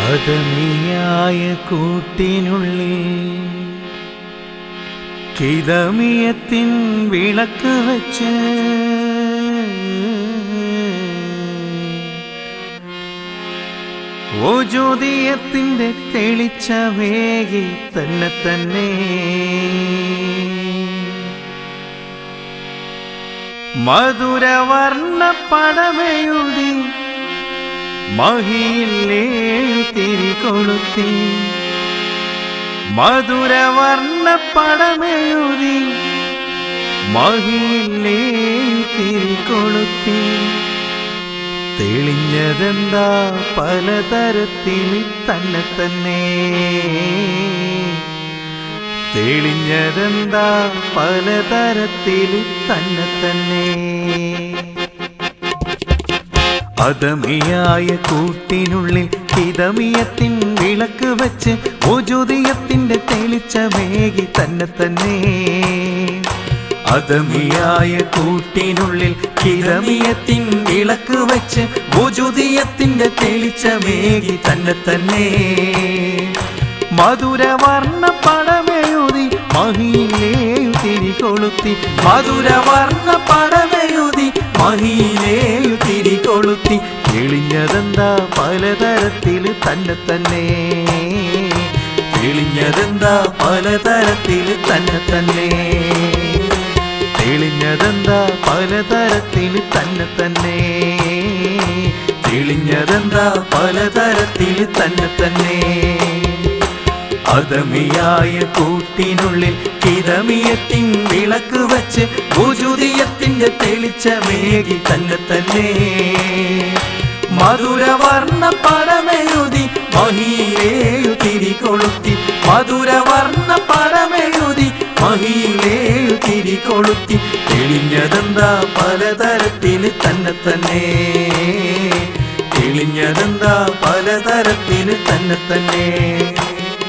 അദമിയായ കൂട്ടിനുള്ളിൽ കിതമിയത്തിൻ വിളക്ക് വെച്ച് ഓ ജ്യോതിയത്തിൻ്റെ തെളിച്ചമേകി തന്നെ തന്നെ മധുരവർണ്ണ പടമയുതി മഹിയില്ലേ തിരികൊളുത്തി മധുരവർണ്ണ പടമയുതി മഹിയില്ലേ തിരികൊളുത്തി തെളിഞ്ഞതെന്താ പലതരത്തിൽ തന്നെ തന്നെ തെളിഞ്ഞതെന്താ പലതരത്തിൽ തന്നെ തന്നെ അദമിയായ കൂട്ടിനുള്ളിൽ കിതമിയത്തിൻ വിളക്ക് വെച്ച് ഓ ജ്യോതിയത്തിൻ്റെ തെളിച്ചമേകി തന്നെ തന്നെ അദമിയായ കൂട്ടിനുള്ളി കിതമിയത്തിൻ വിളക്ക് വെച്ച് ഓ ജ്യോതിയത്തിൻ്റെ തെളിച്ചമേകി തന്നെ തന്നെ മധുരവർണ്ണ പടമെഴുതി മഹിയിലേയു തിരികൊളുത്തി മധുരവർണ്ണ പടമെഴുതി മഹിയിലേയു തിരികൊളുത്തി തെളിഞ്ഞതെന്താ പലതരത്തിൽ തന്നെ തന്നെ തെളിഞ്ഞതെന്താ പലതരത്തിൽ തന്നെ തന്നെ തെളിഞ്ഞതെന്താ പലതരത്തിൽ തന്നെ തന്നെ തെളിഞ്ഞതെന്താ പലതരത്തിൽ തന്നെ തന്നെ അദമിയായ കൂട്ടിനുള്ളിൽ കിതമിയത്തിൻ വിളക്ക് വെച്ച് ജ്യോതിയത്തിൻ്റെ തെളിച്ചമേകി തന്നെ തന്നെ മധുരവർണ്ണ പടമെഴുതി മഹിയിലേയു തിരികൊളുത്തി മധുരവർണ്ണ പടമെഴുതി മഹിയിലേയു തിരികൊളുത്തി തെളിഞ്ഞതെന്താ പലതരത്തിൽ തന്നെ തന്നെ തെളിഞ്ഞതെന്താ പലതരത്തിൽ തന്നെ തന്നെ